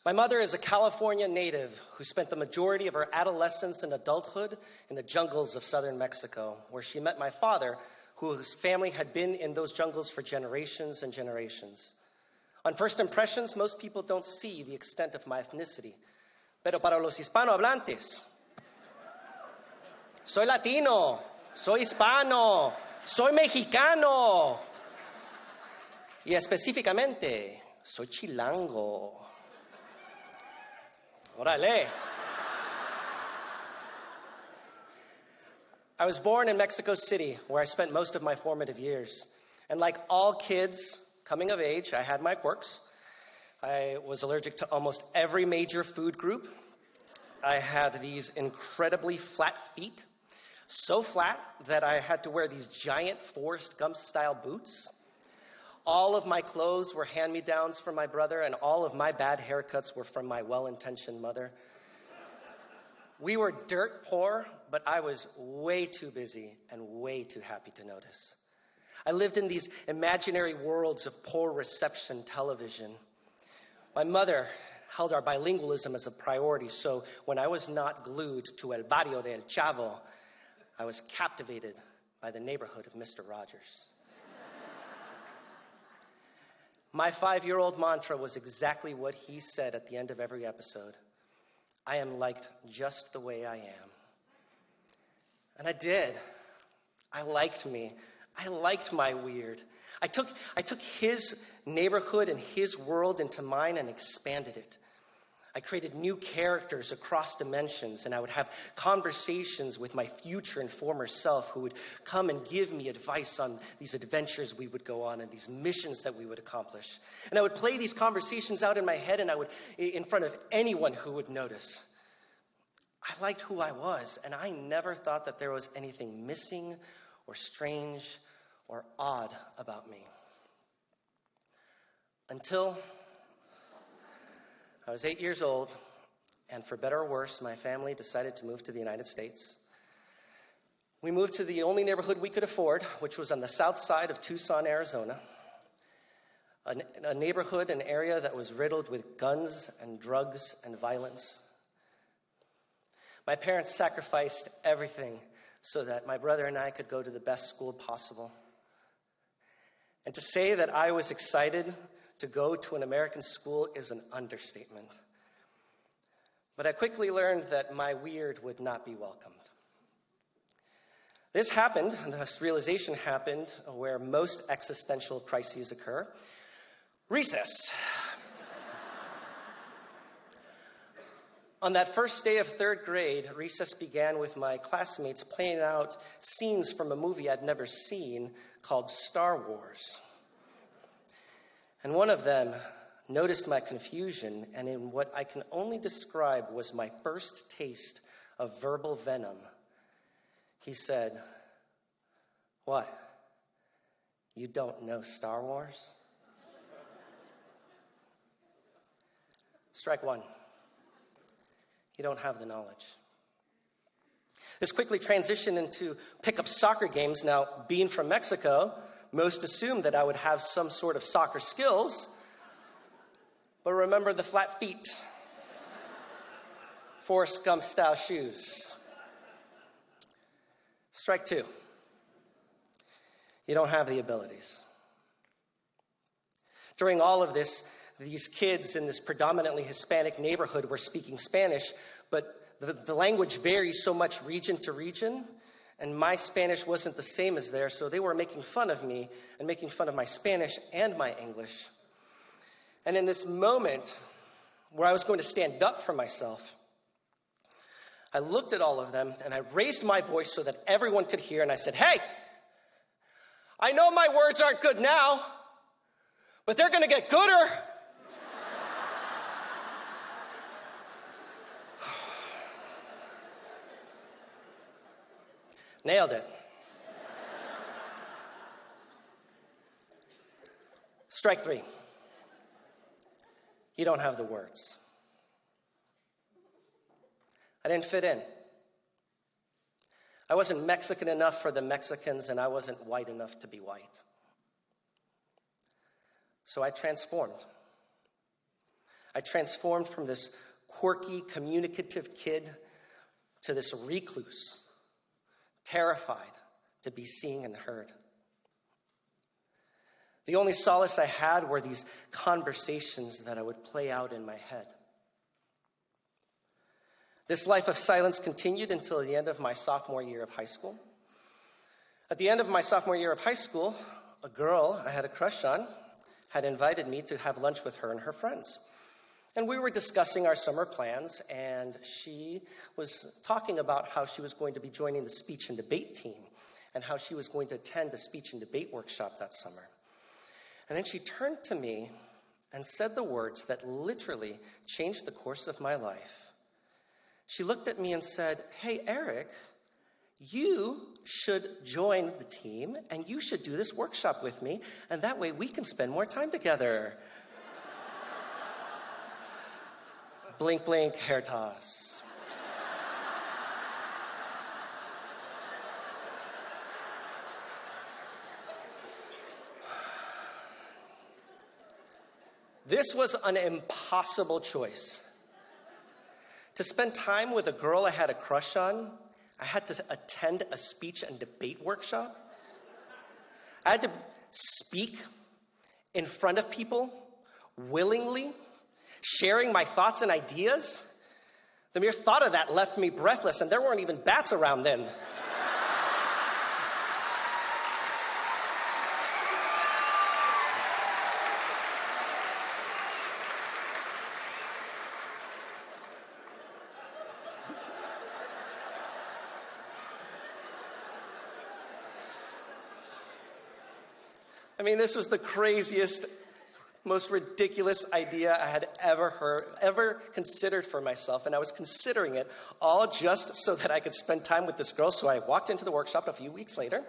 My mother is a California native who spent the majority of her adolescence and adulthood in the jungles of southern Mexico, where she met my father, whose family had been in those jungles for generations and generations. On first impressions, most people don't see the extent of my ethnicity. Pero para los hispanohablantes, soy Latino, soy hispano, soy mexicano, y específicamente, soy chilango. Órale. I was born in Mexico City, where I spent most of my formative years. And like all kids coming of age, I had my quirks. I was allergic to almost every major food group. I had these incredibly flat feet, so flat that I had to wear these giant Forrest Gump-style boots. All of my clothes were hand-me-downs from my brother, and all of my bad haircuts were from my well-intentioned mother. We were dirt poor, but I was way too busy and way too happy to notice. I lived in these imaginary worlds of poor reception television. My mother held our bilingualism as a priority, so when I was not glued to El Barrio de El Chavo, I was captivated by the neighborhood of Mr. Rogers. My 5-year-old mantra was exactly what he said at the end of every episode. I am liked just the way I am. And I did. I liked me. I liked my weird. I took his neighborhood and his world into mine and expanded it. I created new characters across dimensions, and I would have conversations with my future and former self who would come and give me advice on these adventures we would go on and these missions that we would accomplish. And I would play these conversations out in my head, and I would, in front of anyone who would notice. I liked who I was, and I never thought that there was anything missing or strange or odd about me. Until I was 8 years old, and for better or worse, my family decided to move to the United States. We moved to the only neighborhood we could afford, which was on the south side of Tucson, Arizona, a neighborhood, an area that was riddled with guns and drugs and violence. My parents sacrificed everything so that my brother and I could go to the best school possible. And to say that I was excited to go to an American school is an understatement. But I quickly learned that my weird would not be welcomed. This realization happened where most existential crises occur. Recess. On that first day of third grade, recess began with my classmates playing out scenes from a movie I'd never seen called Star Wars. And one of them noticed my confusion, and in what I can only describe was my first taste of verbal venom, he said, "What? You don't know Star Wars?" Strike one. You don't have the knowledge. This quickly transitioned into pickup soccer games. Now, being from Mexico, most assumed that I would have some sort of soccer skills, but remember the flat feet, Forrest Gump-style shoes. Strike two. You don't have the abilities. During all of this, these kids in this predominantly Hispanic neighborhood were speaking Spanish, but the language varies so much region to region, and my Spanish wasn't the same as theirs, so they were making fun of me and making fun of my Spanish and my English. And in this moment where I was going to stand up for myself, I looked at all of them and I raised my voice so that everyone could hear, and I said, "Hey, I know my words aren't good now, but they're going to get gooder." Nailed it. Strike three. You don't have the words. I didn't fit in. I wasn't Mexican enough for the Mexicans, and I wasn't white enough to be white. So I transformed. I transformed from this quirky, communicative kid to this recluse, terrified to be seen and heard. The only solace I had were these conversations that I would play out in my head. This life of silence continued until the end of my sophomore year of high school. At the end of my sophomore year of high school, a girl I had a crush on had invited me to have lunch with her and her friends. And we were discussing our summer plans, and she was talking about how she was going to be joining the speech and debate team and how she was going to attend a speech and debate workshop that summer. And then she turned to me and said the words that literally changed the course of my life. She looked at me and said, "Hey, Erik, you should join the team and you should do this workshop with me, and that way we can spend more time together." Blink, blink, hair toss. This was an impossible choice. To spend time with a girl I had a crush on, I had to attend a speech and debate workshop. I had to speak in front of people willingly, sharing my thoughts and ideas. The mere thought of that left me breathless, and there weren't even bats around then. I mean, this was the craziest, most ridiculous idea I had ever considered for myself, and I was considering it all just so that I could spend time with this girl. So I walked into the workshop a few weeks later.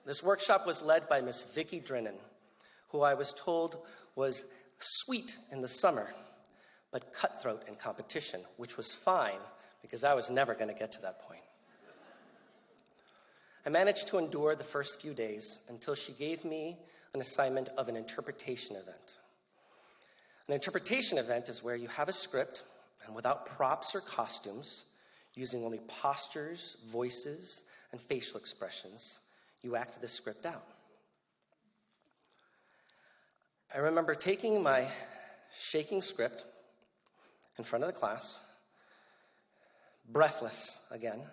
This workshop was led by Miss Vicki Drennan, who I was told was sweet in the summer, but cutthroat in competition, which was fine because I was never going to get to that point. I managed to endure the first few days until she gave me an assignment of an interpretation event. An interpretation event is where you have a script, and without props or costumes, using only postures, voices, and facial expressions, you act this script out. I remember taking my shaking script in front of the class, breathless again,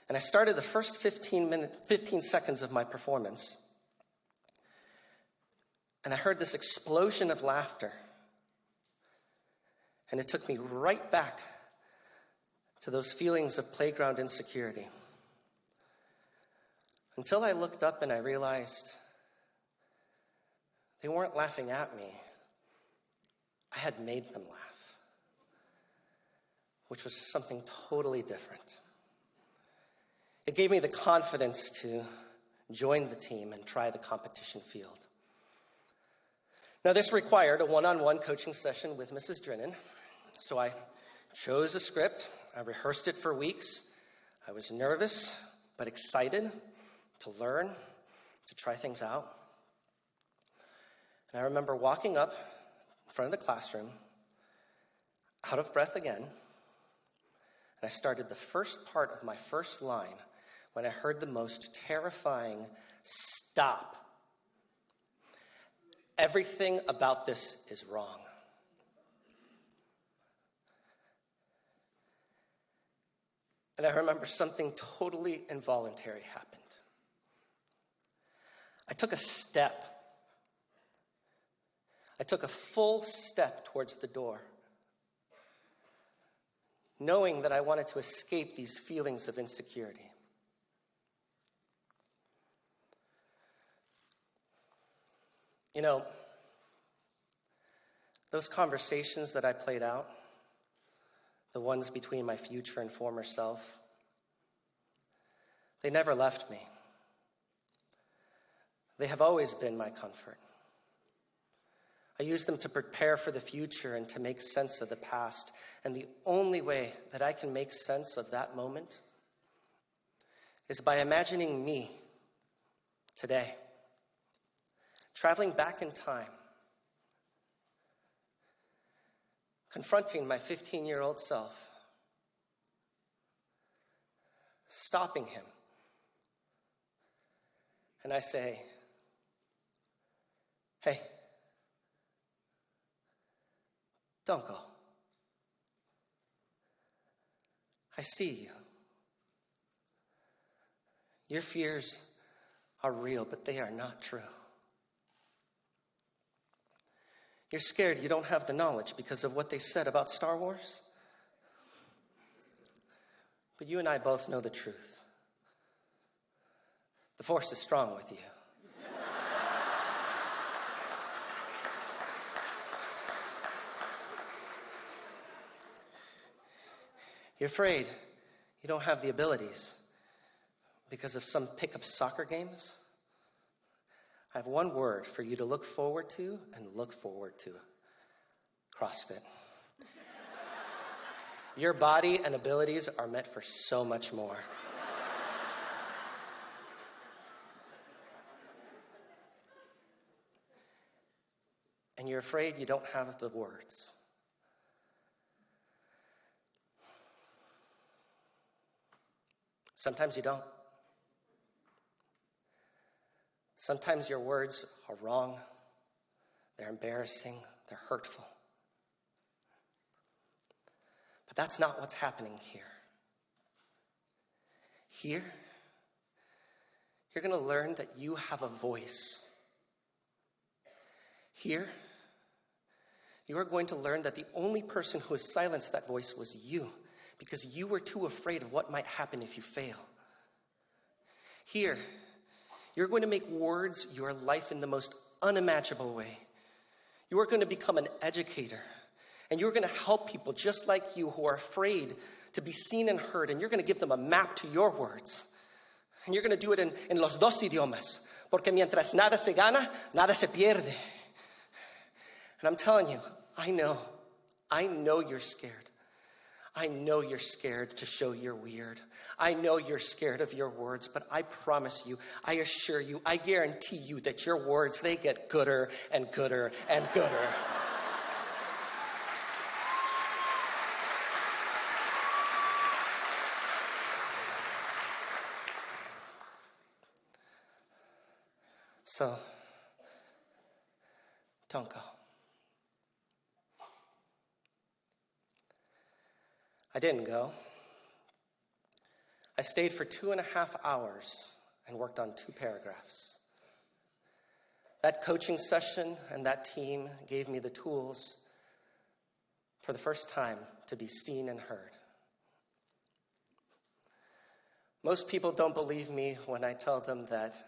and I started the first 15 seconds of my performance, and I heard this explosion of laughter, and it took me right back to those feelings of playground insecurity, until I looked up and I realized they weren't laughing at me. I had made them laugh, which was something totally different. It gave me the confidence to join the team and try the competition field. Now, this required a one-on-one coaching session with Mrs. Drennan. So I chose a script. I rehearsed it for weeks. I was nervous, but excited to learn, to try things out. And I remember walking up in front of the classroom, out of breath again, and I started the first part of my first line when I heard the most terrifying "stop. Everything about this is wrong." And I remember something totally involuntary happened. I took a step. I took a full step towards the door, knowing that I wanted to escape these feelings of insecurity. You know, those conversations that I played out, the ones between my future and former self, they never left me. They have always been my comfort. I use them to prepare for the future and to make sense of the past. And the only way that I can make sense of that moment is by imagining me today, traveling back in time, confronting my 15-year-old self, stopping him, and I say, hey, don't go. I see you. Your fears are real, but they are not true. You're scared you don't have the knowledge because of what they said about Star Wars. But you and I both know the truth. The Force is strong with you. You're afraid you don't have the abilities because of some pickup soccer games. I have one word for you to look forward to and look forward to: CrossFit. Your body and abilities are meant for so much more. And you're afraid you don't have the words. Sometimes you don't. Sometimes your words are wrong, they're embarrassing, they're hurtful. But that's not what's happening here. Here, you're going to learn that you have a voice. Here, you are going to learn that the only person who has silenced that voice was you, because you were too afraid of what might happen if you fail. Here, you're going to make words your life in the most unimaginable way. You are going to become an educator, and you're going to help people just like you who are afraid to be seen and heard, and you're going to give them a map to your words. And you're going to do it in los dos idiomas, porque mientras nada se gana, nada se pierde. And I'm telling you, I know you're scared. I know you're scared to show you're weird. I know you're scared of your words, but I promise you, I assure you, I guarantee you that your words, they get gooder and gooder and gooder. So, don't go. I didn't go. I stayed for 2.5 hours and worked on 2 paragraphs. That coaching session and that team gave me the tools for the first time to be seen and heard. Most people don't believe me when I tell them that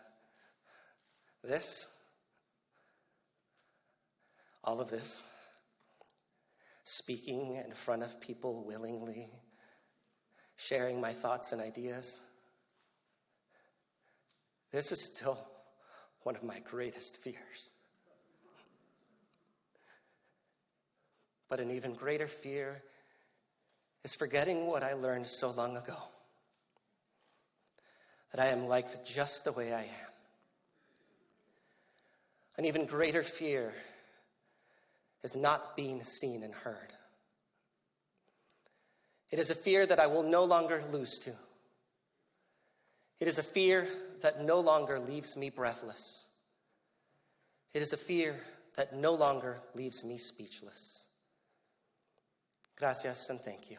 all of this, speaking in front of people willingly, sharing my thoughts and ideas, this is still one of my greatest fears. But an even greater fear is forgetting what I learned so long ago, that I am liked just the way I am. An even greater fear is not being seen and heard. It is a fear that I will no longer lose to. It is a fear that no longer leaves me breathless. It is a fear that no longer leaves me speechless. Gracias and thank you.